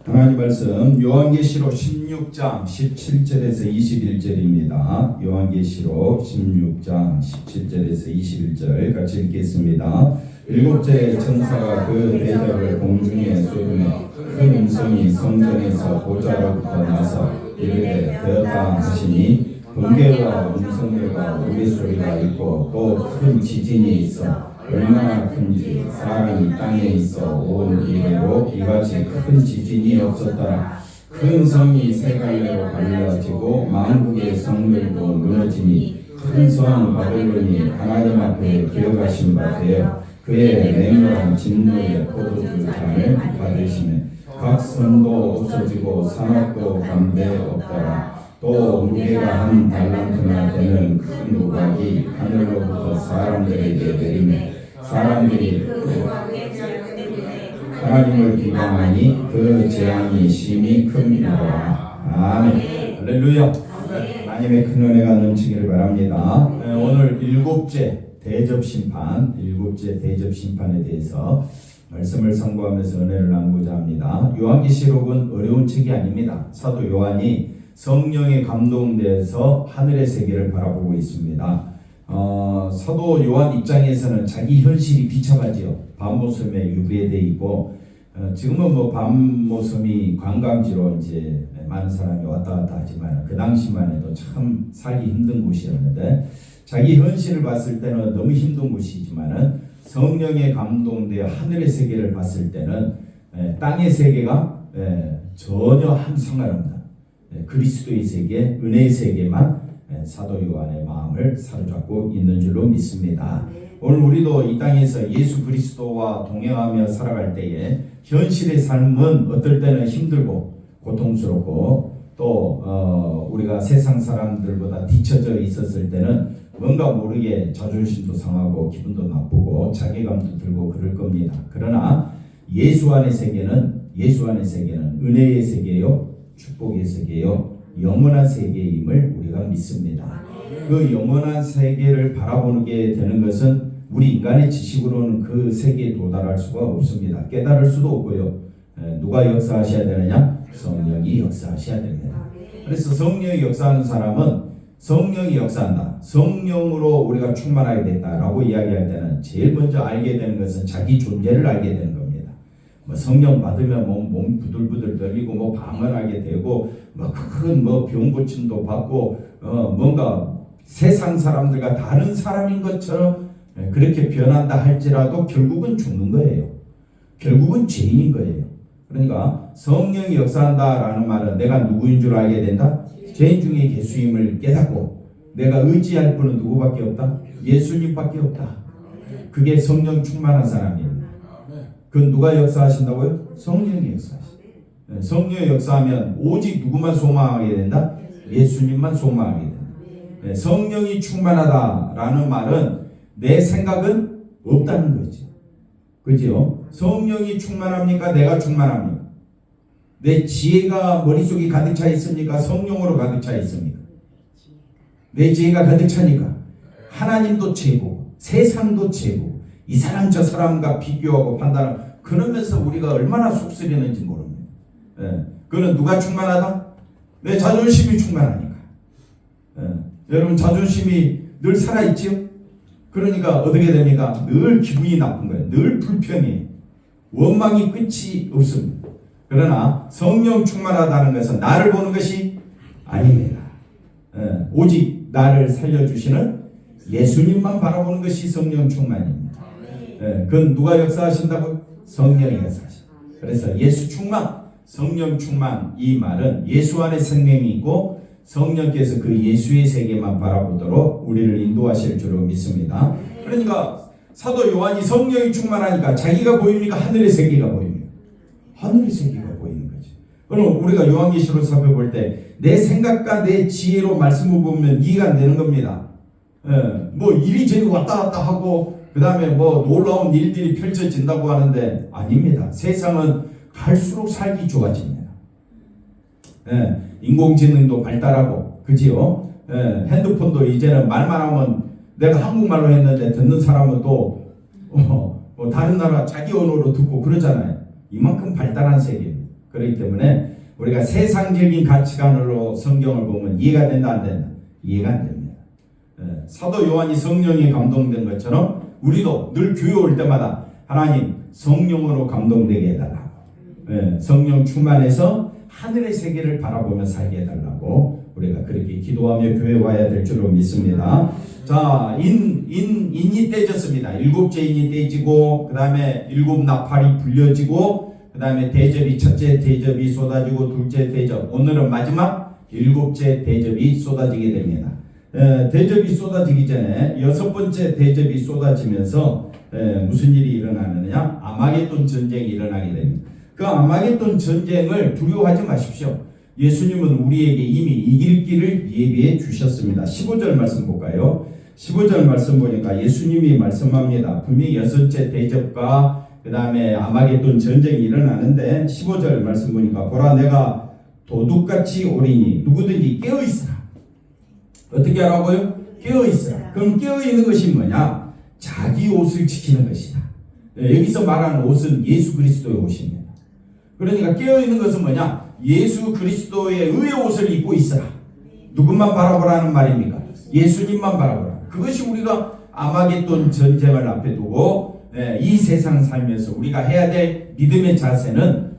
하나님 말씀 요한계시록 16장 17절에서 21절입니다. 요한계시록 16장 17절에서 21절 같이 읽겠습니다. 일곱째 천사가 그 대접을 공중에 쏟으며 큰 음성이 성전에서 보좌로부터 나서 이르되 되었다 하시니 번개와 음성들과 우레소리가 있고 또 큰 지진이 있어 얼마나 큰지 사람이 땅에 있어 온 이래로 이같이 큰 지진이 없었더라. 큰 성이 세 갈래로 갈라지고 만국의 성들도 무너지니 큰 성 바벨론이 하나님 앞에 기억하신 바 되어 그의 맹렬한 진노의 포도주 잔을 받으시네. 각 성도 없어지고 산업도 담대 없더라. 또 무게가 한 달란트나 되는 큰 우박이 하늘로부터 사람들에게 내리매 사람들이 하나님을 비방하니 그 재앙이 심히 큽니다. 아멘. 할렐루야. 하나님의 큰 은혜가 넘치기를 바랍니다. 오늘 일곱째 대접 심판에 대해서 말씀을 선고하면서 은혜를 나누고자 합니다. 요한계시록은 어려운 책이 아닙니다. 사도 요한이 성령에 감동돼서 하늘의 세계를 바라보고 있습니다. 사도 요한 입장에서는 자기 현실이 비참하지요. 밤모섬에 유배되어 있고 지금은 뭐 밤모섬이 관광지로 이제 많은 사람이 왔다 갔다 하지만 그 당시만 해도 참 살기 힘든 곳이었는데 자기 현실을 봤을 때는 너무 힘든 곳이지만은 성령에 감동되어 하늘의 세계를 봤을 때는 땅의 세계가 전혀 한 상관없는 그리스도의 세계, 은혜의 세계만 사도 요한의 마음을 사로잡고 있는 줄로 믿습니다. 오늘 우리도 이 땅에서 예수 그리스도와 동행하며 살아갈 때에 현실의 삶은 어떨 때는 힘들고 고통스럽고 또 우리가 세상 사람들보다 뒤처져 있었을 때는 뭔가 모르게 자존심도 상하고 기분도 나쁘고 자괴감도 들고 그럴 겁니다. 그러나 예수 안의 세계는 은혜의 세계요, 축복의 세계요, 영원한 세계임을 우리가 믿습니다. 그 영원한 세계를 바라보게 되는 것은 우리 인간의 지식으로는 그 세계에 도달할 수가 없습니다. 깨달을 수도 없고요. 누가 역사하셔야 되느냐? 성령이 역사하셔야 됩니다. 그래서 성령이 역사하는 사람은 성령이 역사한다. 성령으로 우리가 충만하게 됐다라고 이야기할 때는 제일 먼저 알게 되는 것은 자기 존재를 알게 되는 겁니다. 뭐 성령 받으면 몸 부들부들 떨리고 뭐 방언하게 되고 뭐 큰 병 고침도 받고 뭔가 세상 사람들과 다른 사람인 것처럼 그렇게 변한다 할지라도 결국은 죽는 거예요. 결국은 죄인인 거예요. 그러니까 성령이 역사한다라는 말은 내가 누구인 줄 알게 된다. 죄인 중에 예수님을 깨닫고 내가 의지할 분은 누구밖에 없다? 예수님밖에 없다. 그게 성령 충만한 사람입니다. 그건 누가 역사하신다고요? 성령이 역사하신다. 성령이 역사하면 오직 누구만 소망하게 된다? 예수님만 소망하게 된다. 성령이 충만하다라는 말은 내 생각은 없다는 거죠. 그죠? 성령이 충만합니까? 내가 충만합니까? 내 지혜가 머릿속에 가득 차 있습니까? 성령으로 가득 차 있습니까? 내 지혜가 가득 차니까 하나님도 최고, 세상도 최고, 이 사람 저 사람과 비교하고 판단하고 그러면서 우리가 얼마나 속쓰리는지 모릅니다. 그는 누가 충만하다? 내 자존심이 충만하니까. 여러분 자존심이 늘 살아있지요? 그러니까 어떻게 됩니까? 늘 기분이 나쁜 거예요. 늘 불평이, 원망이 끝이 없습니다. 그러나 성령 충만하다는 것은 나를 보는 것이 아닙니다. 오직 나를 살려주시는 예수님만 바라보는 것이 성령 충만입니다. 그건 누가 역사하신다고요? 성령이 역사하신다. 그래서 예수 충만, 성령 충만 이 말은 예수 안에 생명이 있고 성령께서 그 예수의 세계만 바라보도록 우리를 인도하실 줄로 믿습니다. 그러니까 사도 요한이 성령이 충만하니까 자기가 보입니까? 하늘의 세계가 보입니다. 하늘의 세계가 보이는 거죠. 그럼 우리가 요한계시록 살펴볼 때 내 생각과 내 지혜로 말씀을 보면 이해가 안 되는 겁니다. 뭐 이리저리 왔다 갔다 하고 그 다음에 뭐 놀라운 일들이 펼쳐진다고 하는데 아닙니다. 세상은 갈수록 살기 좋아집니다. 인공지능도 발달하고 그지요? 핸드폰도 이제는 말만 하면 내가 한국말로 했는데 듣는 사람은 또 다른 나라 자기 언어로 듣고 그러잖아요. 이만큼 발달한 세계입니다. 그렇기 때문에 우리가 세상적인 가치관으로 성경을 보면 이해가 된다 안 된다? 이해가 안 됩니다. 사도 요한이 성령에 감동된 것처럼 우리도 늘 교회 올 때마다 하나님 성령으로 감동되게 해달라고, 성령 충만해서 하늘의 세계를 바라보며 살게 해달라고 우리가 그렇게 기도하며 교회 와야 될 줄로 믿습니다. 자, 인이 떼졌습니다. 7째 인이 떼지고, 그 다음에 7 나팔이 불려지고, 그 다음에 대접이, 첫째 대접이 쏟아지고, 둘째 대접, 오늘은 마지막 7째 대접이 쏟아지게 됩니다. 대접이 쏟아지기 전에 6번째 대접이 쏟아지면서 무슨 일이 일어나느냐? 아마겟돈 전쟁이 일어나게 됩니다. 그 아마겟돈 전쟁을 두려워하지 마십시오. 예수님은 우리에게 이미 이길 길을 예비해 주셨습니다. 15절 말씀 볼까요? 15절 말씀 보니까 예수님이 말씀합니다. 분명히 6째 대접과 그 다음에 아마겟돈 전쟁이 일어나는데 15절 말씀 보니까 보라 내가 도둑같이 오리니 누구든지 깨어있으라. 어떻게 하라고요? 깨어있으라. 그럼 깨어있는 것이 뭐냐? 자기 옷을 지키는 것이다. 여기서 말하는 옷은 예수 그리스도의 옷입니다. 그러니까 깨어있는 것은 뭐냐? 예수 그리스도의 의의 옷을 입고 있으라. 누구만 바라보라는 말입니까? 예수님만 바라보라. 그것이 우리가 아마겟돈 전쟁을 앞에 두고 이 세상 살면서 우리가 해야 될 믿음의 자세는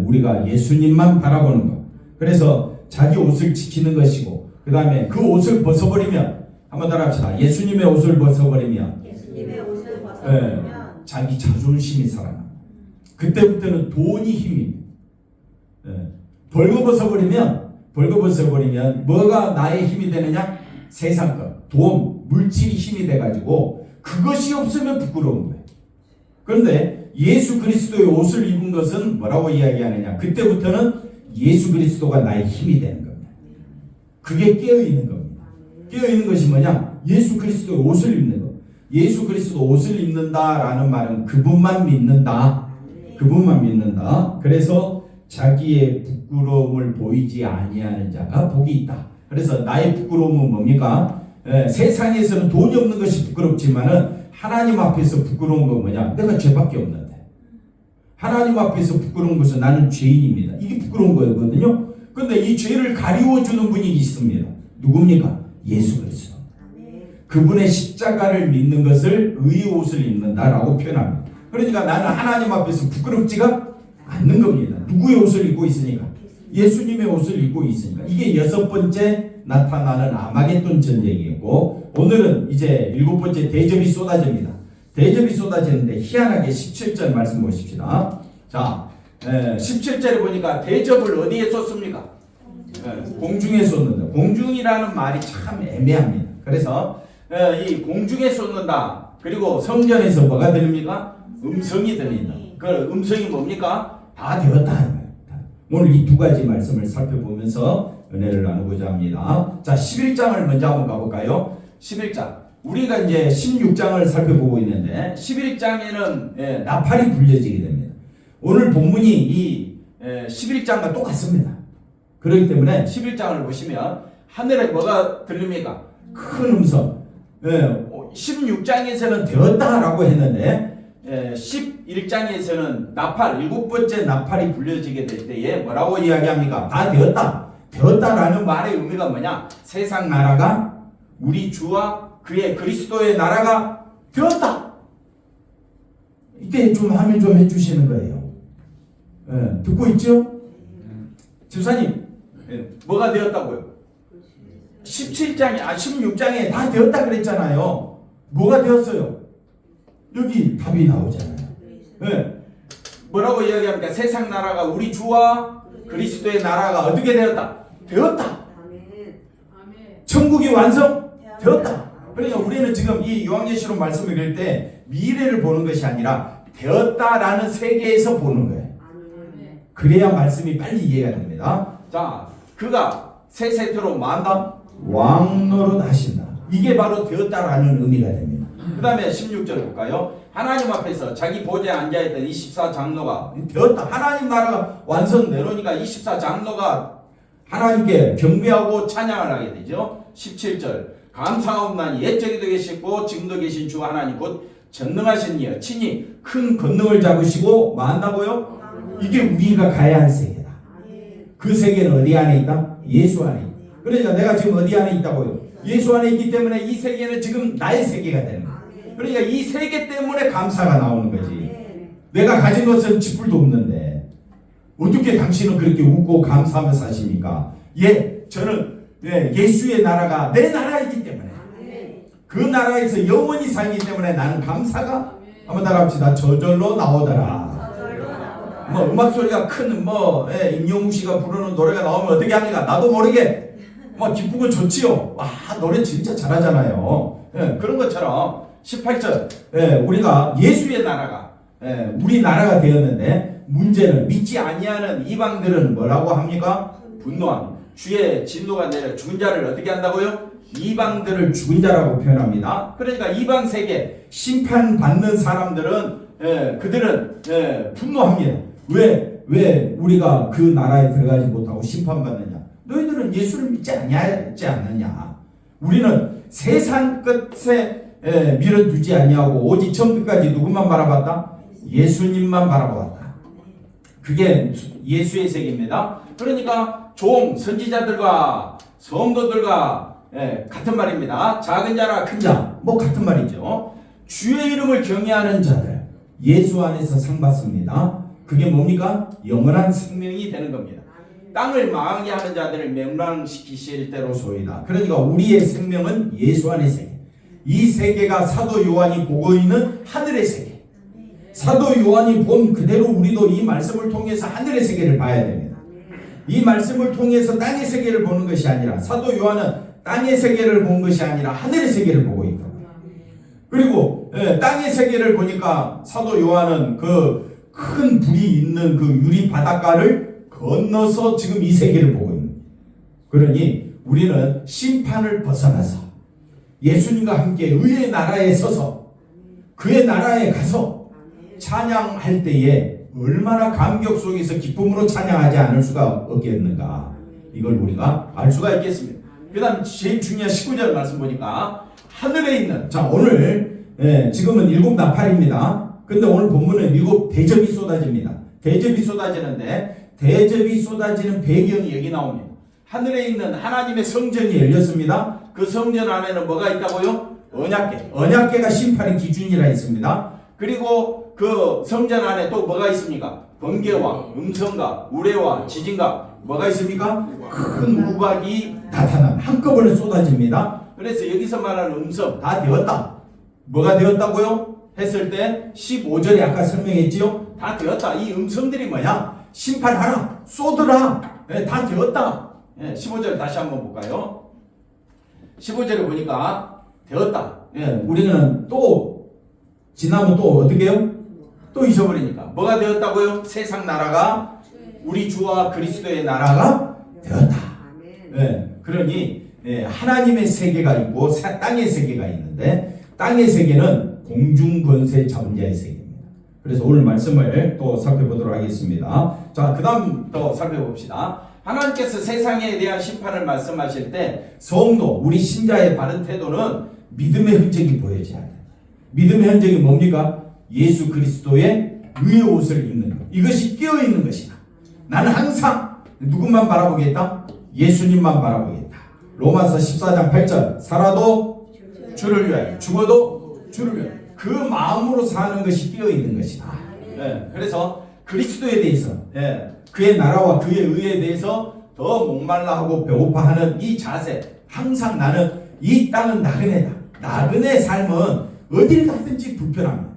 우리가 예수님만 바라보는 것. 그래서 자기 옷을 지키는 것이고, 그 다음에 그 옷을 벗어버리면, 한번 따라합시다. 예수님의 옷을 벗어버리면 자기 자존심이 살아납니다. 그때부터는 돈이 힘입니다. 벌거벗어버리면 뭐가 나의 힘이 되느냐? 세상 것, 돈, 물질이 힘이 돼가지고 그것이 없으면 부끄러운 거예요. 그런데 예수 그리스도의 옷을 입은 것은 뭐라고 이야기하느냐? 그때부터는 예수 그리스도가 나의 힘이 되는 겁니다. 그게 깨어있는 겁니다. 깨어있는 것이 뭐냐? 예수 그리스도의 옷을 입는 것. 예수 그리스도 옷을 입는다라는 말은 그분만 믿는다. 그분만 믿는다. 그래서 자기의 부끄러움을 보이지 아니하는 자가 복이 있다. 그래서 나의 부끄러움은 뭡니까? 세상에서는 돈이 없는 것이 부끄럽지만은 하나님 앞에서 부끄러운 건 뭐냐? 내가 죄밖에 없는데. 하나님 앞에서 부끄러운 것은 나는 죄인입니다. 이게 부끄러운 거거든요. 그런데 이 죄를 가리워주는 분이 있습니다. 누굽니까? 예수 그리스도. 그분의 십자가를 믿는 것을 의의 옷을 입는다라고 표현합니다. 그러니까 나는 하나님 앞에서 부끄럽지가 않는 겁니다. 누구의 옷을 입고 있으니까? 예수님의 옷을 입고 있으니까. 이게 6번째 나타나는 아마겟돈 전쟁이고, 오늘은 이제 7번째 대접이 쏟아집니다. 대접이 쏟아지는데 희한하게 17절 말씀 보십시다. 자, 17절에 보니까 대접을 어디에 쏟습니까? 공중에 쏟는다. 공중이라는 말이 참 애매합니다. 그래서 이 공중에 쏟는다. 그리고 성전에서 뭐가 들립니까? 음성이 들린다. 그 음성이 뭡니까? 다 되었다. 오늘 이 두 가지 말씀을 살펴보면서 은혜를 나누고자 합니다. 자, 11장을 먼저 한번 가볼까요? 11장. 우리가 이제 16장을 살펴보고 있는데 11장에는 나팔이 불려지게 됩니다. 오늘 본문이 이 11장과 똑같습니다. 그렇기 때문에 11장을 보시면 하늘에 뭐가 들립니까? 큰 음성. 16장에서는 되었다라고 했는데 11장에서는 나팔, 7번째 나팔이 불려지게 될 때에 뭐라고 이야기합니까? 다 되었다. 되었다라는 말의 의미가 뭐냐? 세상 나라가 우리 주와 그의 그리스도의 나라가 되었다. 이때 좀 하면 좀 해주시는 거예요. 듣고 있죠? 집사님, 뭐가 되었다고요? 16장에 다 되었다 그랬잖아요. 뭐가 되었어요? 여기 답이 나오잖아요. 뭐라고 이야기합니까? 세상 나라가 우리 주와 그리스도의 나라가 어떻게 되었다? 되었다. 천국이 완성되었다. 그러니까 우리는 지금 이 요한계시록 말씀을 읽을 때 미래를 보는 것이 아니라 되었다라는 세계에서 보는 거예요. 그래야 말씀이 빨리 이해가 됩니다. 자, 그가 새 세트로 만담 왕노릇 하신다. 이게 바로 되었다라는 의미가 됩니다. 그 다음에 16절 볼까요? 하나님 앞에서 자기 보좌에 앉아있던 24장로가 되었다. 하나님 나라가 완성되노니까 24장로가 하나님께 경배하고 찬양을 하게 되죠. 17절 감사하옵나니 옛적에도 계시고 지금도 계신 주 하나님 곧 전능하신 이여 친히 큰 권능을 잡으시고 뭐 한다고요? 이게 우리가 가야 할 세계다. 그 세계는 어디 안에 있다? 예수 안에 있다. 그러니까 내가 지금 어디 안에 있다고요? 예수 안에 있기 때문에 이 세계는 지금 나의 세계가 되는 거야. 그러니까 이 세계 때문에 감사가 나오는 거지. 내가 가진 것은 지풀도 없는데 어떻게 당신은 그렇게 웃고 감사하며 사십니까? 저는 예수의 나라가 내 나라이기 때문에 그 나라에서 영원히 살기 때문에 나는 감사가 한번 따라합시다. 저절로 나오더라. 뭐 음악 소리가 큰 임영웅 씨가 부르는 노래가 나오면 어떻게 합니까? 나도 모르게 기쁘고 좋지요. 노래 진짜 잘하잖아요. 그런 것처럼 18절 우리가 예수의 나라가 우리 나라가 되었는데 문제는 믿지 아니하는 이방들은 뭐라고 합니까? 분노합니다. 주의 진노가 내려 죽은 자를 어떻게 한다고요? 이방들을 죽은 자라고 표현합니다. 그러니까 이방 세계 심판받는 사람들은 그들은 분노합니다. 왜 우리가 그 나라에 들어가지 못하고 심판받느냐? 너희들은 예수를 믿지 않느냐? 우리는 세상 끝에 밀어두지 아니하고 오직 처음 끝까지 누구만 바라봤다? 예수님만 바라보았다. 그게 예수의 세계입니다. 그러니까 선지자들과 성도들과 같은 말입니다. 작은 자나 큰 자, 같은 말이죠. 주의 이름을 경외하는 자들, 예수 안에서 상 받습니다. 그게 뭡니까? 영원한 생명이 되는 겁니다. 땅을 망하게 하는 자들을 멸망시키실 대로소이다. 그러니까 우리의 생명은 예수 안의 세계. 이 세계가 사도 요한이 보고 있는 하늘의 세계. 사도 요한이 본 그대로 우리도 이 말씀을 통해서 하늘의 세계를 봐야 됩니다. 이 말씀을 통해서 땅의 세계를 보는 것이 아니라 사도 요한은 땅의 세계를 본 것이 아니라 하늘의 세계를 보고 있다. 그리고 땅의 세계를 보니까 사도 요한은 그 큰 불이 있는 그 유리 바닷가를 건너서 지금 이 세계를 보고 있는 거예요. 그러니 우리는 심판을 벗어나서 예수님과 함께 의의 나라에 서서 그의 나라에 가서 찬양할 때에 얼마나 감격 속에서 기쁨으로 찬양하지 않을 수가 없겠는가. 이걸 우리가 알 수가 있겠습니다. 그 다음 제일 중요한 19절 말씀 보니까 하늘에 있는 오늘 지금은 7 나팔입니다. 근데 오늘 본문은 7 대접이 쏟아집니다. 대접이 쏟아지는데 대접이 쏟아지는 배경이 여기 나옵니다. 하늘에 있는 하나님의 성전이 열렸습니다. 그 성전 안에는 뭐가 있다고요? 언약궤가 심판의 기준이라 했습니다. 그리고 그 성전 안에 또 뭐가 있습니까? 번개와 음성과 우레와 지진과 뭐가 있습니까? 큰 우박이 나타난 한꺼번에 쏟아집니다. 그래서 여기서 말하는 음성 다 되었다. 뭐가 되었다고요? 했을 때 15절에 아까 설명했지요? 다 되었다. 이 음성들이 뭐야? 심판하라. 쏟으라. 다 되었다. 15절 다시 한번 볼까요? 15절에 보니까 되었다. 우리는 또 지나면 또 어떻게 해요? 또 잊어버리니까 뭐가 되었다고요? 세상 나라가 우리 주와 그리스도의 나라가 되었다. 그러니 하나님의 세계가 있고 땅의 세계가 있는데 땅의 세계는 공중권세 자본자의 세계입니다. 그래서 오늘 말씀을 또 살펴보도록 하겠습니다. 자, 그 다음 또 살펴봅시다. 하나님께서 세상에 대한 심판을 말씀하실 때 성도, 우리 신자의 바른 태도는 믿음의 흔적이 보여져야 돼요. 믿음의 흔적이 뭡니까? 예수 그리스도의 의의 옷을 입는 것. 이것이 끼어있는 것이다. 나는 항상 누구만 바라보겠다? 예수님만 바라보겠다. 로마서 14장 8절 살아도 주를 위하여 죽어도 주를 위하여 그 마음으로 사는 것이 끼어있는 것이다. 그래서 그리스도에 대해서 그의 나라와 그의 의에 대해서 더 목말라하고 배고파하는 이 자세, 항상 나는 이 땅은 나그네다. 나그네 삶은 어딜 갔든지 불편합니다.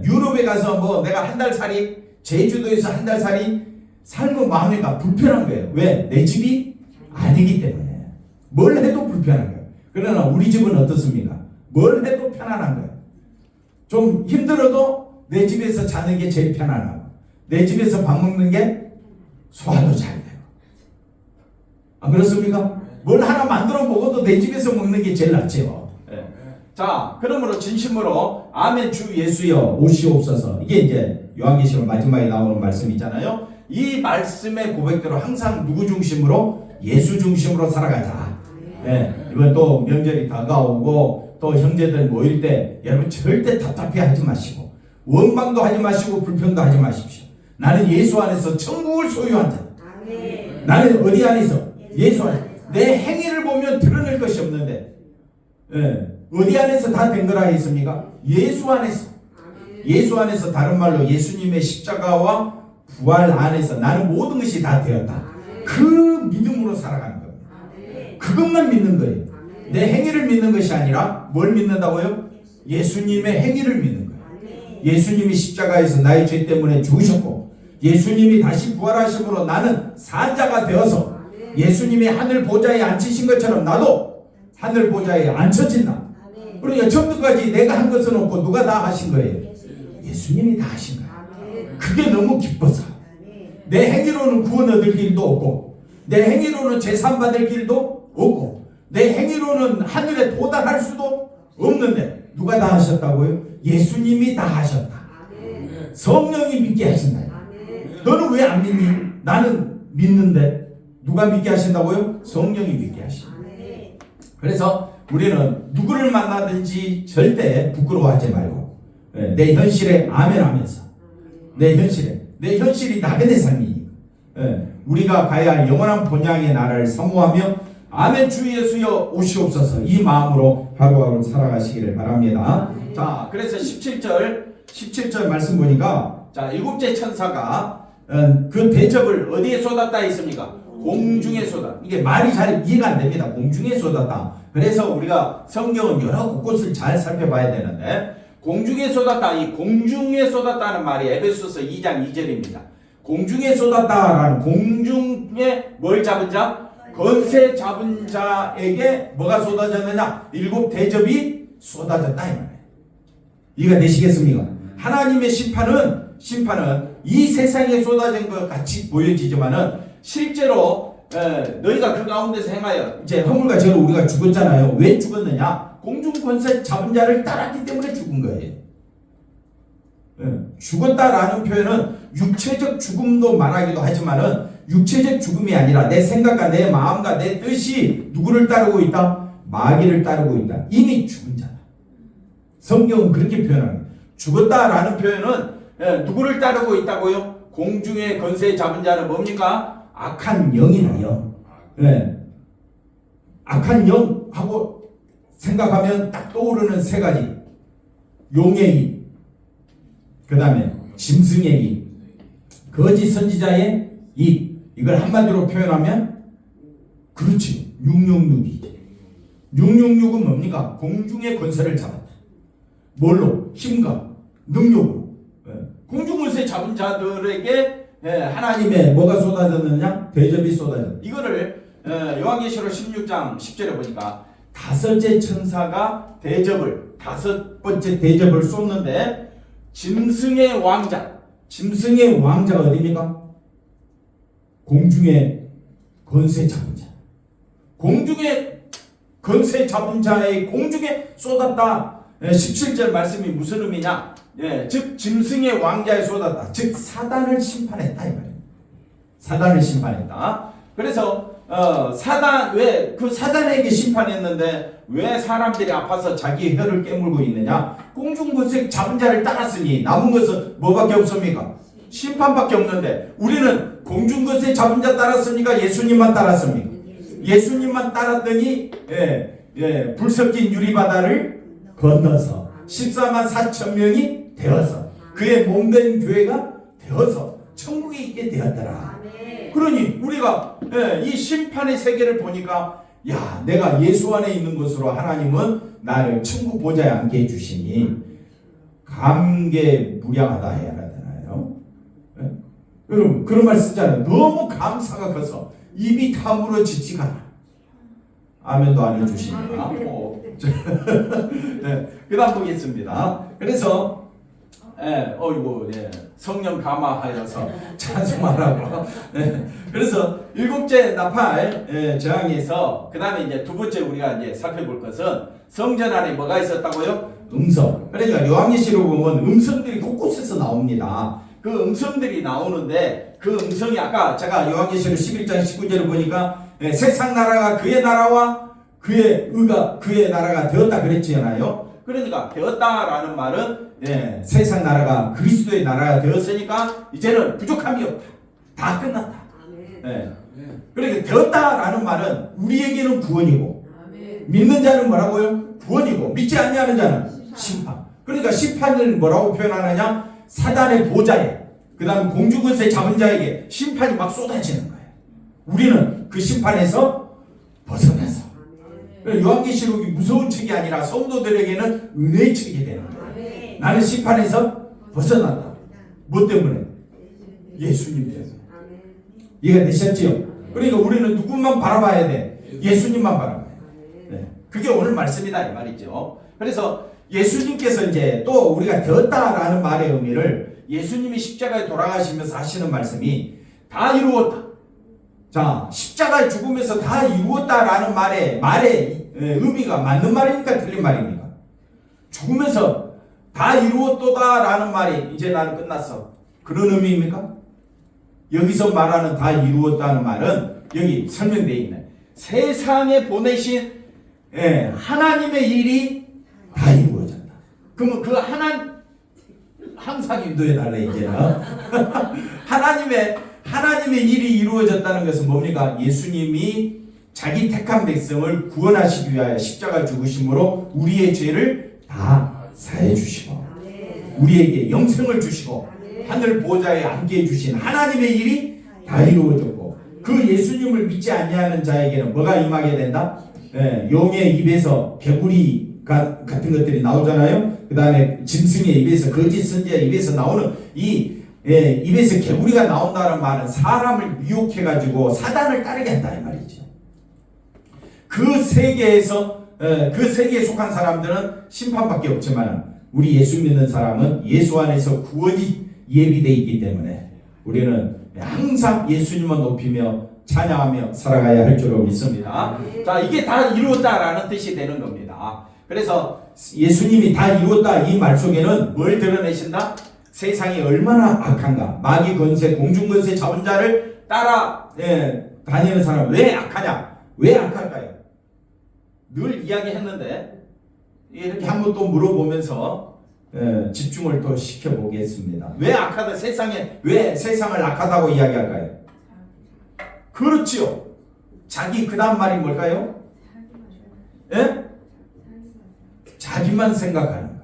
유럽에 가서 내가 한 달 살이, 제주도에서 한 달 살이 삶은 마음이가 불편한 거예요. 왜? 내 집이 아니기 때문에. 뭘 해도 불편한 거예요. 그러나 우리 집은 어떻습니까? 뭘 해도 편안한 거예요. 좀 힘들어도 내 집에서 자는 게 제일 편안하고 내 집에서 밥 먹는 게 소화도 잘 돼요. 안 그렇습니까? 뭘 하나 만들어 먹어도 내 집에서 먹는 게 제일 낫죠. 자, 그러므로 진심으로 아멘 주 예수여 오시옵소서. 이게 이제 요한계시록 마지막에 나오는 말씀이잖아요. 이 말씀의 고백대로 항상 누구 중심으로? 예수 중심으로 살아가자. 이번 또 명절이 다가오고 또 형제들 모일 때 여러분 절대 답답해 하지 마시고 원망도 하지 마시고 불평도 하지 마십시오. 나는 예수 안에서 천국을 소유한 자. 나는 어디 안에서? 예수 안에서. 내 행위를 보면 드러낼 것이 없는데, 어디 안에서 다 된 거라 했습니까? 예수 안에서. 예수 안에서, 다른 말로 예수님의 십자가와 부활 안에서 나는 모든 것이 다 되었다. 그 믿음으로 살아가는 겁니다. 그것만 믿는 거예요. 내 행위를 믿는 것이 아니라 뭘 믿는다고요? 예수님의 행위를 믿는 거예요. 예수님이 십자가에서 나의 죄 때문에 죽으셨고, 예수님이 다시 부활하심으로 나는 산 자가 되어서 예수님이 하늘 보좌에 앉히신 것처럼 나도 하늘 보좌에 앉혀진다. 그러니까 처음부터까지 내가 한 것은 없고 누가 다 하신 거예요? 예수님이 다 하신 거예요. 그게 너무 기뻐서 내 행위로는 구원 얻을 길도 없고, 내 행위로는 재산 받을 길도 없고, 내 행위로는 하늘에 도달할 수도 없는데 누가 다 하셨다고요? 예수님이 다 하셨다. 성령이 믿게 하신다. 너는 왜 안 믿니? 나는 믿는데 누가 믿게 하신다고요? 성령이 믿게 하신다. 그래서 우리는 누구를 만나든지 절대 부끄러워하지 말고 내 현실에 아멘 하면서 내 현실이 낙연의 삶이니까 우리가 가야 할 영원한 본향의 나라를 사모하며 아멘 주 예수여 오시옵소서 이 마음으로 하루하루 살아가시기를 바랍니다. 자, 그래서 17절 말씀 보니까 자, 일곱째 천사가 그 대접을 어디에 쏟았다 했습니까? 공중에 쏟았다. 이게 말이 잘 이해가 안 됩니다. 공중에 쏟았다. 그래서 우리가 성경은 여러 곳곳을 잘 살펴봐야 되는데, 공중에 쏟았다, 이 공중에 쏟았다는 말이 에베소서 2장 2절입니다. 공중에 쏟았다라는, 공중에 뭘 잡은 자? 권세 잡은 자에게 뭐가 쏟아졌느냐? 일곱 대접이 쏟아졌다 이 말이에요. 이해가 되시겠습니까? 하나님의 심판은 이 세상에 쏟아진 것 같이 보여지지만은 실제로 너희가 그 가운데서 행하여 이제 허물과 죄로 우리가 죽었잖아요. 왜 죽었느냐? 공중 권세 잡은 자를 따랐기 때문에 죽은 거예요. 죽었다라는 표현은 육체적 죽음도 말하기도 하지만은 육체적 죽음이 아니라 내 생각과 내 마음과 내 뜻이 누구를 따르고 있다? 마귀를 따르고 있다. 이미 죽은 자다. 성경은 그렇게 표현합니다. 죽었다라는 표현은 누구를 따르고 있다고요? 공중의 권세 잡은 자는 뭡니까? 악한 영이라 영. 악한 영하고 생각하면 딱 떠오르는 세 가지. 용의 일, 그 다음에 짐승의 일, 거짓 선지자의 일. 이걸 한마디로 표현하면 그렇지, 666이지. 666은 뭡니까? 공중의 권세를 잡았다. 뭘로? 힘과 능력으로. 공중권세 잡은 자들에게 하나님의 뭐가 쏟아졌느냐? 대접이 쏟아졌다. 이거를 요한계시록 16장 10절에 보니까 다섯째 천사가 다섯 번째 대접을 쏟는데, 짐승의 왕자가 어디입니까? 공중의 권세 잡은 자. 공중의 권세 잡은 자의 공중에 쏟았다. 17절 말씀이 무슨 의미냐? 즉 짐승의 왕자에 쏟았다. 즉 사단을 심판했다 이 말이에요. 사단을 심판했다. 그래서 왜 그 사단에게 심판했는데 왜 사람들이 아파서 자기 혀를 깨물고 있느냐? 공중권세 잡은 자를 따랐으니 남은 것은 뭐밖에 없습니까? 심판밖에 없는데, 우리는 공중권세 잡은 자 따랐습니까? 예수님만 따랐습니까? 예수님만 따랐더니 불 섞인 유리바다를 건너서 14만 4천 명이 되어서 그의 몸된 교회가 되어서 천국에 있게 되었더라. 그러니 우리가 이 심판의 세계를 보니까, 야, 내가 예수 안에 있는 것으로 하나님은 나를 천국 보좌에 앉게 해주시니 감개무량하다 해야 되나요? 여러분 그런 말 쓰잖아요. 너무 감사가 커서 입이 다물어지지가. 아멘도 안 해주시니까. 그 다음 보겠습니다. 그래서 성령 감화하여서 찬송하라고. 그래서 일곱째 나팔 저항에서 그 다음에 이제 두 번째 우리가 이제 살펴볼 것은 성전 안에 뭐가 있었다고요? 음성. 그러니까 요한계시록 보면 음성들이 곳곳에서 나옵니다. 그 음성들이 나오는데, 그 음성이 아까 제가 요한계시록 11장 19절을 보니까 세상 나라가 그의 나라와 그의 의가 그의 나라가 되었다 그랬잖아요. 그러니까 되었다라는 말은 세상 나라가 그리스도의 나라가 되었으니까 이제는 부족함이 없다. 다 끝났다. 그러니까 되었다라는 말은 우리에게는 구원이고 믿는 자는 뭐라고요? 구원이고 믿지 않는 자는 심판. 그러니까 심판을 뭐라고 표현하느냐? 사단의 보좌에 그 다음 공주권세 잡은 자에게 심판이 막 쏟아지는 거예요. 우리는 그 심판에서 벗어나서 요한계시록이 무서운 책이 아니라 성도들에게는 은혜의 책이 되는 거예요. 나는 심판에서 벗어난다. 뭐 때문에? 예수님 때문에. 이해가 되셨지요? 그러니까 우리는 누구만 바라봐야 돼? 예수님만 바라봐야 돼. 그게 오늘 말씀이다 이 말이죠. 그래서 예수님께서 이제 또 우리가 되었다라는 말의 의미를 예수님이 십자가에 돌아가시면서 하시는 말씀이 다 이루었다. 자, 십자가의 죽음에서 다 이루었다라는 말의 의미가 맞는 말입니까? 틀린 말입니까? 죽으면서 다 이루었도다라는 말이 이제 나는 끝났어. 그런 의미입니까? 여기서 말하는 다 이루었다는 말은 여기 설명되어 있네. 세상에 보내신 하나님의 일이 다 이루어졌다. 그러면 그 항상 인도해 달래 이제는. 하나님의 일이 이루어졌다는 것은 뭡니까? 예수님이 자기 택한 백성을 구원하시기 위하여 십자가 죽으심으로 우리의 죄를 다 사해 주시고 우리에게 영생을 주시고 하늘 보좌에 앉게 해주신 하나님의 일이 다 이루어졌고 그 예수님을 믿지 아니하는 자에게는 뭐가 임하게 된다? 용의 입에서 개구리 같은 것들이 나오잖아요. 그 다음에 짐승의 입에서 거짓 선지자의 입에서 나오는 입에서 개구리가 나온다는 말은 사람을 미혹해가지고 사단을 따르게 한다 이 말이죠. 그 세계에 속한 사람들은 심판밖에 없지만 우리 예수 믿는 사람은 예수 안에서 구원이 예비되어 있기 때문에 우리는 항상 예수님만 높이며 찬양하며 살아가야 할 줄로 믿습니다. 자, 이게 다 이루었다라는 뜻이 되는 겁니다. 그래서 예수님이 다 이루었다 이 말 속에는 뭘 드러내신다? 세상이 얼마나 악한가. 마귀 권세, 공중 권세 잡은 자를 따라 다니는 사람 왜 악하냐? 왜 악할까요? 늘 이야기했는데 이렇게 한번 또 물어보면서 집중을 또 시켜보겠습니다. 왜 악하다? 왜 세상을 악하다고 이야기할까요? 그렇지요. 자기 그 다음 말이 뭘까요? 자기만 생각하는 거.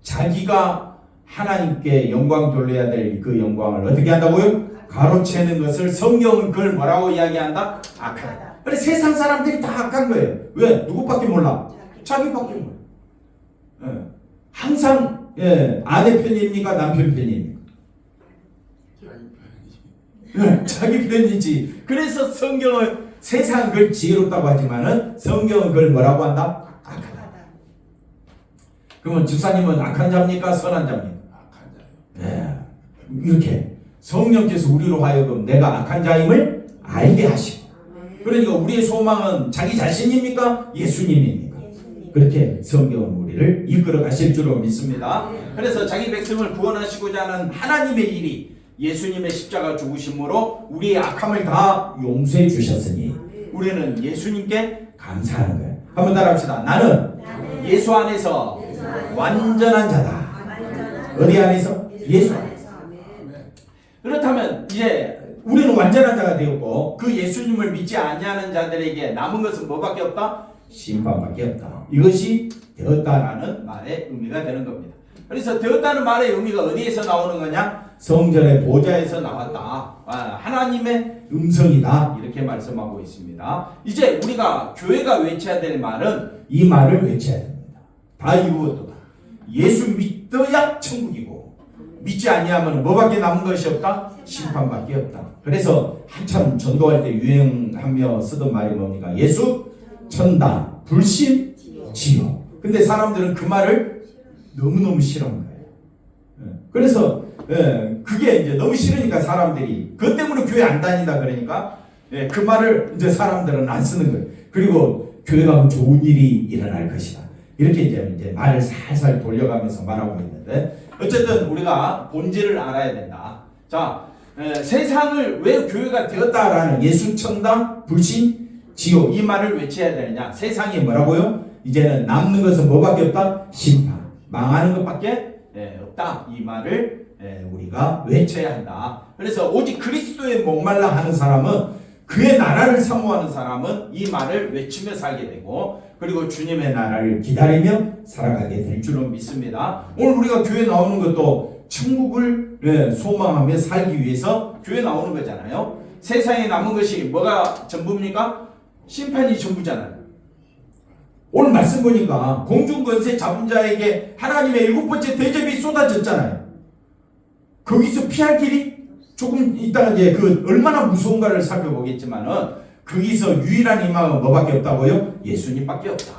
자기가 하나님께 영광 돌려야 될 그 영광을 어떻게 한다고요? 가로채는 것을 성경은 그걸 뭐라고 이야기한다? 악하다. 그래 세상 사람들이 다 악한 거예요. 왜? 누구밖에 몰라? 자기밖에 몰라. 항상 아내 편입니까? 남편 편입니까? 자기 편이지. 그래서 성경은 세상은 그걸 지혜롭다고 하지만은 성경은 그걸 뭐라고 한다? 악하다. 그러면 주사님은 악한 자입니까? 선한 자입니까? 악한 자요. 이렇게 성령께서 우리로 하여금 내가 악한 자임을 알게 하시고 그러니까 우리의 소망은 자기 자신입니까? 예수님입니까? 그렇게 성경은 우리를 이끌어 가실 줄로 믿습니다. 그래서 자기 백성을 구원하시고자 하는 하나님의 일이 예수님의 십자가 죽으심으로 우리의 악함을 다 용서해 주셨으니 우리는 예수님께 감사하는 거예요. 한번 따라합시다. 나는 예수 안에서 완전한 자다. 어디 안에서? 예수 안에서. 그렇다면 이제 우리는 완전한 자가 되었고 그 예수님을 믿지 아니하는 자들에게 남은 것은 뭐밖에 없다? 심판밖에 없다. 이것이 되었다라는 말의 의미가 되는 겁니다. 그래서 되었다는 말의 의미가 어디에서 나오는 거냐? 성전의 보좌에서 나왔다. 하나님의 음성이다. 이렇게 말씀하고 있습니다. 이제 우리가 교회가 외쳐야 될 말은 이 말을 외쳐야 됩니다. 다 이루었다. 예수 믿어야 천국이고 믿지 아니하면 뭐밖에 남은 것이 없다? 심판밖에 없다. 그래서 한참 전도할 때 유행하며 쓰던 말이 뭡니까? 예수, 천당, 불신, 지옥. 근데 사람들은 그 말을 너무너무 싫어한 거예요. 그래서 그게 이제 너무 싫으니까 사람들이 그것 때문에 교회 안 다닌다 그러니까 그 말을 이제 사람들은 안 쓰는 거예요. 그리고 교회 가면 좋은 일이 일어날 것이다. 이렇게 이제 말을 살살 돌려가면서 말하고 있는데 어쨌든 우리가 본질을 알아야 된다. 자, 세상을 왜 교회가 되었다라는 예수, 천당, 불신, 지옥 이 말을 외쳐야 되느냐? 세상이 뭐라고요? 이제는 남는 것은 뭐밖에 없다? 심판. 망하는 것밖에 없다. 이 말을 우리가 외쳐야 한다. 그래서 오직 그리스도의 목말라 하는 사람은, 그의 나라를 사모하는 사람은 이 말을 외치며 살게 되고, 그리고 주님의 나라를 기다리며 살아가게 될 줄로 믿습니다. 오늘 우리가 교회 나오는 것도 천국을 소망하며 살기 위해서 교회 나오는 거잖아요. 세상에 남은 것이 뭐가 전부입니까? 심판이 전부잖아요. 오늘 말씀 보니까 공중권세 잡은 자에게 하나님의 7번째 대접이 쏟아졌잖아요. 거기서 피할 길이 조금 이따가 이제 그 얼마나 무서운가를 살펴보겠지만은, 거기서 유일한 희망은 뭐밖에 없다고요? 예수님밖에 없다.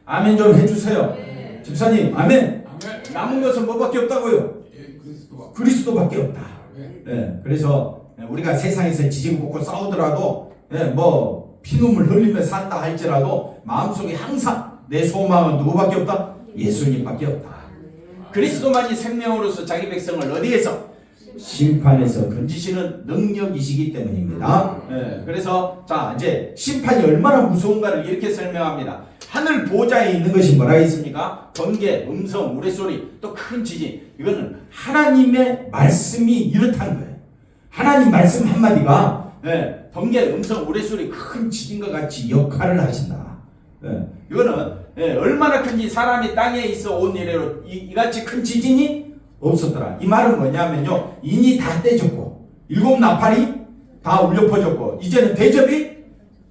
아멘 좀 해주세요. 집사님 아멘. 남은 것은 뭐밖에 없다고요? 그리스도밖에 없다. 그래서 우리가 세상에서 지지고 볶고 싸우더라도 뭐 피눈물 흘리며 산다 할지라도 마음속에 항상 내 소망은 누구밖에 없다? 예수님밖에 없다. 그리스도만이 생명으로서 자기 백성을 어디에서? 심판에서 건지시는 능력이시기 때문입니다. 그래서 자 이제 심판이 얼마나 무서운가를 이렇게 설명합니다. 하늘 보좌에 있는 것이 뭐라 했습니까? 번개, 음성, 우레소리, 또 큰 지진. 이거는 하나님의 말씀이 이렇다는 거예요. 하나님 말씀 한마디가 번개, 음성, 우레소리, 큰 지진과 같이 역할을 하신다. 이거는 얼마나 큰지 사람이 땅에 있어 온 이래로 이같이 큰 지진이 없었더라. 이 말은 뭐냐면요, 인이 다 떼졌고 7 나팔이 다 울려 퍼졌고 이제는 대접이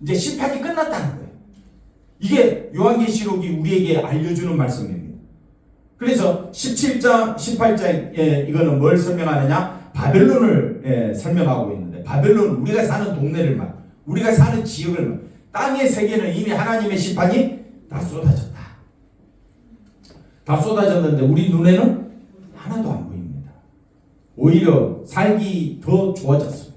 이제 심판이 끝났다는 거예요. 이게 요한계시록이 우리에게 알려주는 말씀입니다. 그래서 17장 18장에 이거는 뭘 설명하느냐? 바벨론을 설명하고 있는데, 바벨론은 우리가 사는 동네를 말, 우리가 사는 지역을 말, 땅의 세계는 이미 하나님의 심판이 다 쏟아졌다. 다 쏟아졌는데 우리 눈에는 하나도 안 보입니다. 오히려 살기 더 좋아졌어요.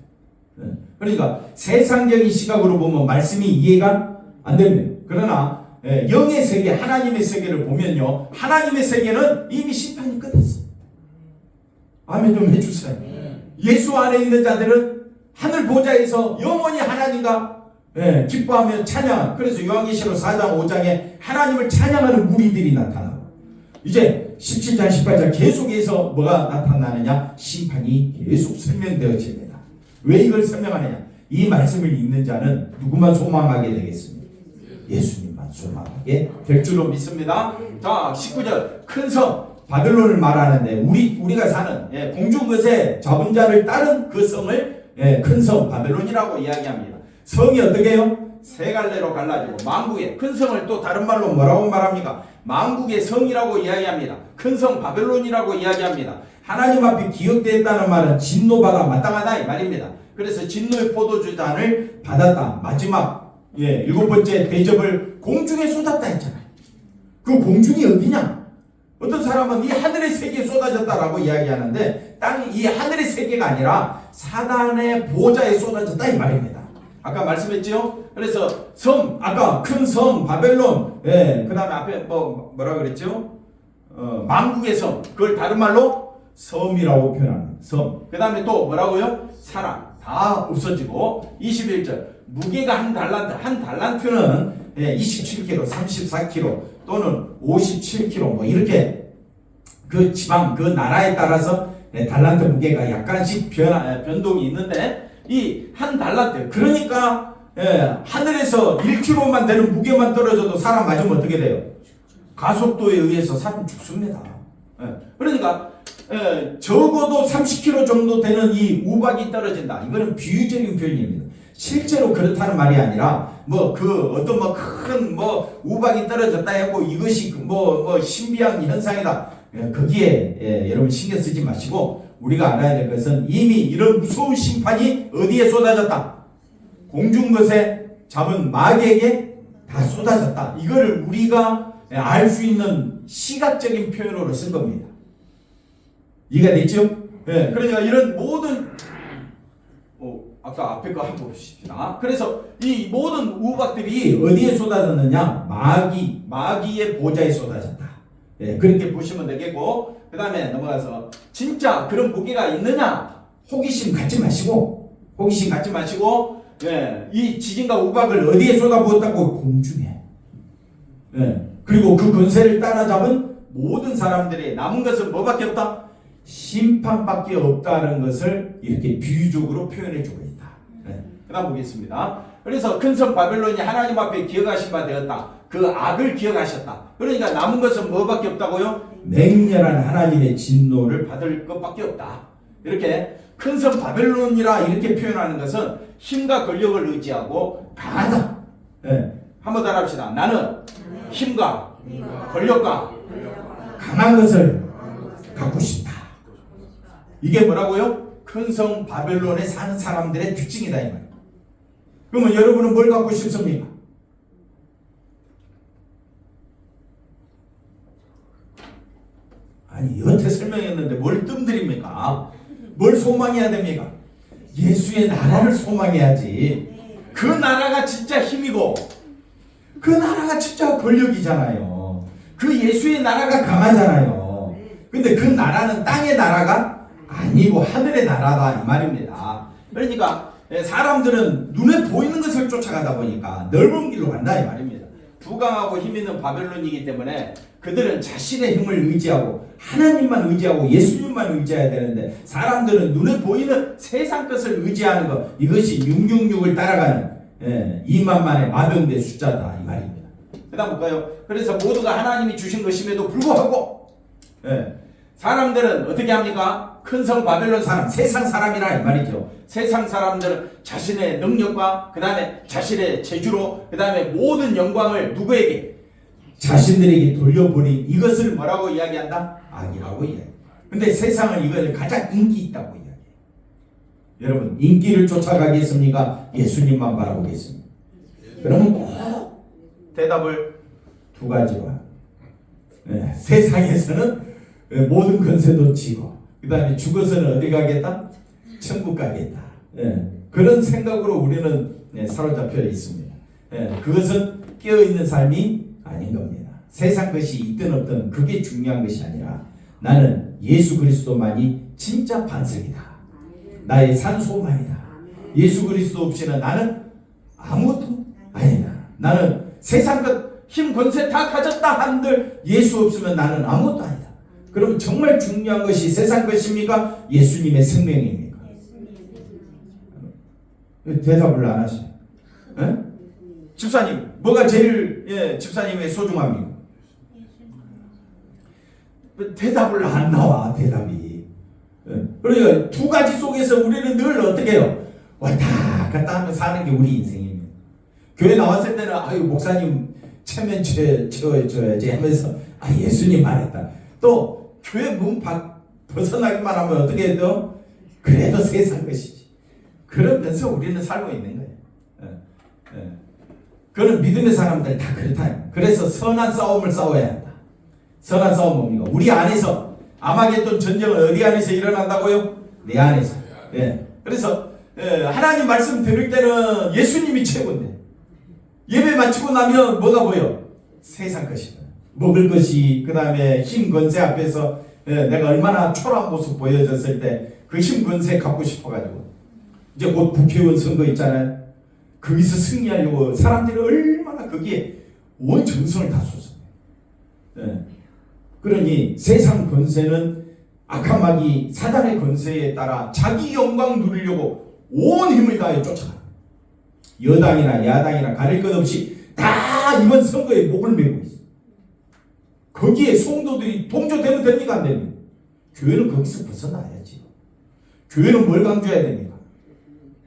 그러니까 세상적인 시각으로 보면 말씀이 이해가 안 됩니다. 그러나 영의 세계, 하나님의 세계를 보면요, 하나님의 세계는 이미 심판이 끝났습니다. 아멘 좀 해주세요. 예수 안에 있는 자들은 하늘 보좌에서 영원히 하나님과 기뻐하며 찬양. 그래서 요한계시록 4장 5장에 하나님을 찬양하는 무리들이 나타나고, 이제 17장 18장 계속해서 뭐가 나타나느냐? 심판이 계속 설명되어집니다. 왜 이걸 설명하느냐? 이 말씀을 읽는 자는 누구만 소망하게 되겠습니까? 예수님만 소망하게 될 줄로 믿습니다. 자 19절 큰 성 바벨론을 말하는데, 우리가 사는 공중것에 잡은 자를 따른 그 성을 큰 성 바벨론이라고 이야기합니다. 성이 어떻게 해요? 세 갈래로 갈라지고 만국의 큰 성을 또 다른 말로 뭐라고 말합니까? 만국의 성이라고 이야기합니다. 큰 성 바벨론이라고 이야기합니다. 하나님 앞에 기억되었다는 말은 진노받아 마땅하다 이 말입니다. 그래서 진노의 포도주잔을 받았다. 마지막 7번째 대접을 공중에 쏟았다 했잖아요. 그 공중이 어디냐? 어떤 사람은 이 하늘의 세계에 쏟아졌다라고 이야기하는데, 땅이 이 하늘의 세계가 아니라 사단의 보좌에 쏟아졌다 이 말입니다. 아까 말씀했죠? 그래서 성, 아까 큰 성 바벨론, 그 다음에 앞에 뭐라 그랬죠? 만국의 성, 그걸 다른 말로 섬이라고 표현합니다. 섬. 그 다음에 또 뭐라고요? 사람. 다 없어지고 21절 무게가 한 달란트는 27kg, 34kg 또는 57kg 뭐 이렇게 그 지방 그 나라에 따라서 달란트 무게가 약간씩 변동이 있는데, 이 한 달란트 그러니까 하늘에서 1kg만 되는 무게만 떨어져도 사람 맞으면 어떻게 돼요? 가속도에 의해서 사람 죽습니다. 그러니까 적어도 30kg 정도 되는 이 우박이 떨어진다. 이거는 비유적인 표현입니다. 실제로 그렇다는 말이 아니라 어떤 큰 우박이 떨어졌다 하고 이것이 신비한 현상이다. 거기에 여러분 신경 쓰지 마시고, 우리가 알아야 될 것은 이미 이런 무서운 심판이 어디에 쏟아졌다? 공중 것에 잡은 마귀에게 다 쏟아졌다. 이거를 우리가 알 수 있는 시각적인 표현으로 쓴 겁니다. 이해가 됐죠? 그러니까 이런 모든 아까 앞에 거 한번 보십시다. 그래서 이 모든 우박들이 어디에 쏟아졌느냐? 마귀의 보좌에 쏟아졌다. 그렇게 보시면 되겠고, 그 다음에 넘어가서 진짜 그런 무게가 있느냐? 호기심 갖지 마시고, 이 지진과 우박을 어디에 쏟아부었다고? 공중에. 그리고 그 권세를 따라잡은 모든 사람들이 남은 것은 뭐밖에 없다? 심판밖에 없다는 것을 이렇게 비유적으로 표현해 주고 있다. 그 다음 보겠습니다. 그래서 큰 성 바벨론이 하나님 앞에 기억하신 바 되었다. 그 악을 기억하셨다. 그러니까 남은 것은 뭐밖에 없다고요? 맹렬한 하나님의 진노를 받을 것밖에 없다. 이렇게 큰 성 바벨론이라 이렇게 표현하는 것은 힘과 권력을 의지하고 강하다. 한번 더 합시다. 나는 힘과 권력과 강한 것을 갖고 싶다. 이게 뭐라고요? 큰 성 바벨론에 사는 사람들의 특징이다 이 말이에요. 그러면 여러분은 뭘 갖고 싶습니까? 아니 여태 설명했는데 뭘 뜸들입니까? 뭘 소망해야 됩니까? 예수의 나라를 소망해야지. 그 나라가 진짜 힘이고 그 나라가 진짜 권력이잖아요. 그 예수의 나라가 강하잖아요. 근데 그 나라는 땅의 나라가 아니고 하늘의 나라다 이 말입니다. 그러니까 사람들은 눈에 보이는 것을 쫓아가다 보니까 넓은 길로 간다 이 말입니다. 부강하고 힘 있는 바벨론이기 때문에 그들은 자신의 힘을 의지하고 하나님만 의지하고 예수님만 의지해야 되는데 사람들은 눈에 보이는 세상 것을 의지하는 것, 이것이 666을 따라가는 2만만의 마병대 숫자다 이 말입니다. 그 다음 볼까요? 그래서 모두가 하나님이 주신 것임에도 불구하고 사람들은 어떻게 합니까? 큰 성 바벨론 사람, 세상 사람이라 이 말이죠. 세상 사람들은 자신의 능력과 그 다음에 자신의 재주로 그 다음에 모든 영광을 누구에게? 자신들에게 돌려버린 이것을 뭐라고 이야기한다? 악이라고 이야기해. 근데 세상은 이것을 가장 인기 있다고 이야기해요. 여러분 인기를 쫓아가겠습니까? 예수님만 바라보겠습니까? 그러면 꼭 대답을 두 가지로 합니다. 세상에서는 모든 권세도 지고 그 다음에 죽어서는 어디 가겠다? 천국 가겠다. 그런 생각으로 우리는 사로잡혀 있습니다. 그것은 깨어있는 삶이 아닌 겁니다. 세상 것이 있든 없든 그게 중요한 것이 아니라 나는 예수 그리스도만이 진짜 반석이다. 나의 산소만이다. 예수 그리스도 없이는 나는 아무것도 아니다. 나는 세상 것 힘 권세 다 가졌다 한들 예수 없으면 나는 아무것도 아니다. 그럼 정말 중요한 것이 세상 것입니까? 예수님의 생명입니까? 대답을 안 하시네. 집사님, 뭐가 제일 집사님의 소중합니까? 대답을 안 나와, 대답이. 그러니까 두 가지 속에서 우리는 늘 어떻게 해요? 왔다 갔다 하며 사는 게 우리 인생입니다. 교회 나왔을 때는 아유 목사님 체면 채워줘야지 하면서 예수님 말했다. 또 교회 문 벗어나기만 하면 어떻게 해도 그래도 세상 것이지. 그러면서 우리는 살고 있는 거예요. 그런 믿음의 사람들 다 그렇다. 그래서 선한 싸움을 싸워야 한다. 선한 싸움 뭡니까? 우리 안에서 아마겟돈 전쟁은 어디 안에서 일어난다고요? 내 안에서. 그래서 하나님 말씀 들을 때는 예수님이 최고인데 예배 마치고 나면 뭐가 보여? 세상 것이다. 먹을 것이 그 다음에 힘 권세 앞에서 내가 얼마나 초라한 모습 보여졌을 때 그 힘 권세 갖고 싶어가지고 이제 곧 국회의원 선거 있잖아요. 거기서 승리하려고 사람들이 얼마나 거기에 온 정성을 다 쏟습니다. 그러니 세상 권세는 악한 마귀 사단의 권세에 따라 자기 영광 누리려고 온 힘을 다해 쫓아가. 여당이나 야당이나 가릴 것 없이 다 이번 선거에 목을 메고 있어. 거기에 성도들이 동조되면 됩니까? 안 됩니까? 교회는 거기서 벗어나야지. 교회는 뭘 강조해야 됩니까?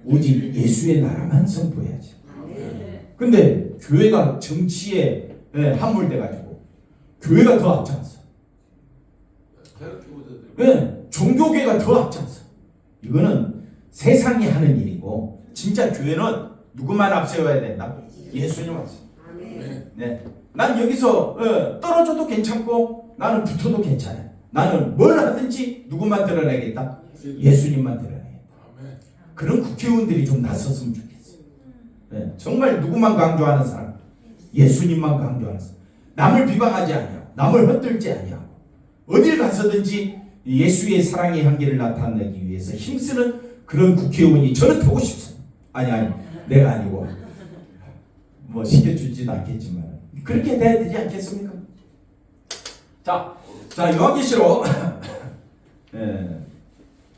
오직 예수의 나라만 선포해야지. 근데 교회가 정치에 함몰돼가지고 교회가 더 앞장서. 종교계가 더 앞장서. 이거는 세상이 하는 일이고 진짜 교회는 누구만 앞세워야 된다? 예수님 앞세워. 난 여기서 떨어져도 괜찮고 나는 붙어도 괜찮아. 나는 뭘 하든지 누구만 드러내겠다? 예수님만 드러내겠다. 그런 국회의원들이 좀 나섰으면 좋겠어. 정말 누구만 강조하는 사람? 예수님만 강조하는 사람. 남을 비방하지 아니하고 남을 헛들지 아니하고 어딜 가서든지 예수의 사랑의 향기를 나타내기 위해서 힘쓰는 그런 국회의원이 저는 보고 싶습니다. 아니 내가 아니고 뭐 시켜주지도 않겠지만 그렇게 돼야 되지 않겠습니까? 자 요한계시록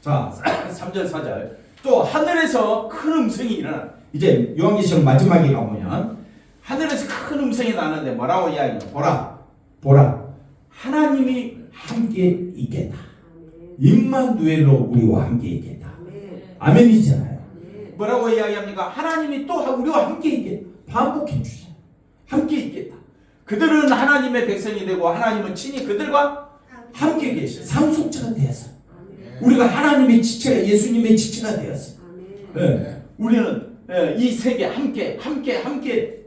자 3절 4절 또 하늘에서 큰 음성이 일어나. 이제 요한계시록 마지막에 가보면 하늘에서 큰 음성이 나는데 뭐라고 이야기해? 보라 하나님이 함께 있겠다. 임마누엘로 우리와 함께 있겠다. 아멘이잖아요. 뭐라고 이야기합니까? 하나님이 또 우리와 함께 있겠다. 반복해 주죠. 함께 있겠다. 그들은 하나님의 백성이 되고 하나님은 친히 그들과 함께 계셔. 상속자가 되어서 우리가 하나님의 지체가 예수님의 지체가 되었어. 우리는 이 세계 함께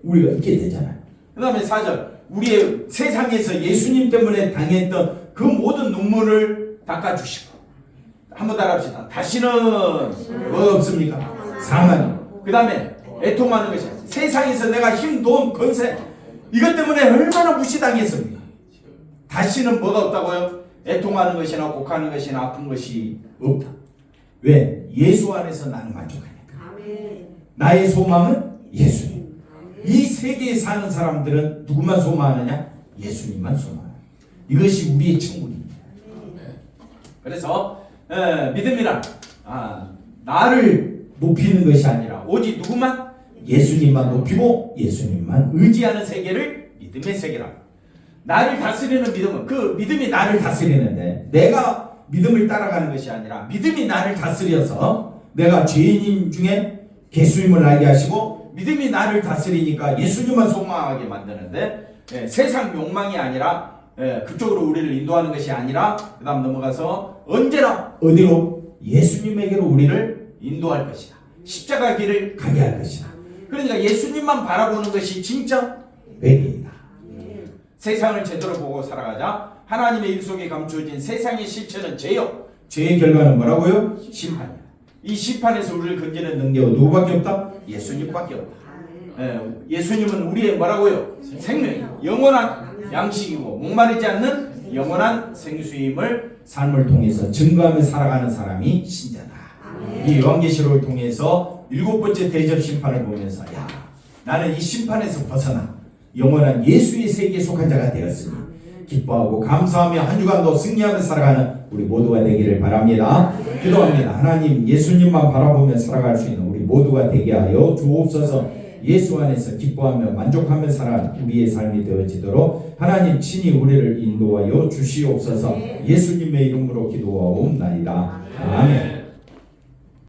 우리가 있게 되잖아요. 그 다음에 4절 우리의 세상에서 예수님 때문에 당했던 그 모든 눈물을 닦아주시고 한번 따라합시다. 다시는 뭐 없습니까? 상하니. 그 다음에 애통하는 것이 세상에서 내가 힘, 돈, 건세 이것 때문에 얼마나 무시당했습니까? 다시는 뭐가 없다고요? 애통하는 것이나 곡하는 것이나 아픈 것이 없다. 왜? 예수 안에서 나는 만족하니까. 나의 소망은 예수님. 이 세계에 사는 사람들은 누구만 소망하느냐? 예수님만 소망하는. 이것이 우리의 천국입니다. 그래서 믿음이란 나를 높이는 것이 아니라 오직 누구만? 예수님만 높이고 예수님만 의지하는 세계를 믿음의 세계라. 나를 다스리는 믿음은 그 믿음이 나를 다스리는데 내가 믿음을 따라가는 것이 아니라 믿음이 나를 다스려서 내가 죄인 중에 예수님을 알게 하시고 믿음이 나를 다스리니까 예수님만 소망하게 만드는데 세상 욕망이 아니라 그쪽으로 우리를 인도하는 것이 아니라 그 다음 넘어가서 언제나 어디로? 예수님에게로 우리를 인도할 것이다. 십자가 길을 가게 할 것이다. 그러니까 예수님만 바라보는 것이 진짜 회개이다. 세상을 제대로 보고 살아가자. 하나님의 일 속에 감추어진 세상의 실체는 죄요. 죄의 결과는 뭐라고요? 심판이야. 이 심판에서 우리를 건지는 능력은 누구밖에 없다? 예수님밖에 없다. 예수님은 우리의 뭐라고요? 생명, 영원한 양식이고 목마르지 않는 영원한 생수임을 삶을 통해서 증거하며 살아가는 사람이 신자다. 이 요한계시록을 통해서 7번째 대접 심판을 보면서 나는 이 심판에서 벗어나 영원한 예수의 세계에 속한 자가 되었으니 기뻐하고 감사하며 한 주간도 승리하며 살아가는 우리 모두가 되기를 바랍니다. 기도합니다. 하나님 예수님만 바라보며 살아갈 수 있는 우리 모두가 되게 하여 주옵소서. 예수 안에서 기뻐하며 만족하며 살아가는 우리의 삶이 되어지도록 하나님 친히 우리를 인도하여 주시옵소서. 예수님의 이름으로 기도하옵나이다. 아멘.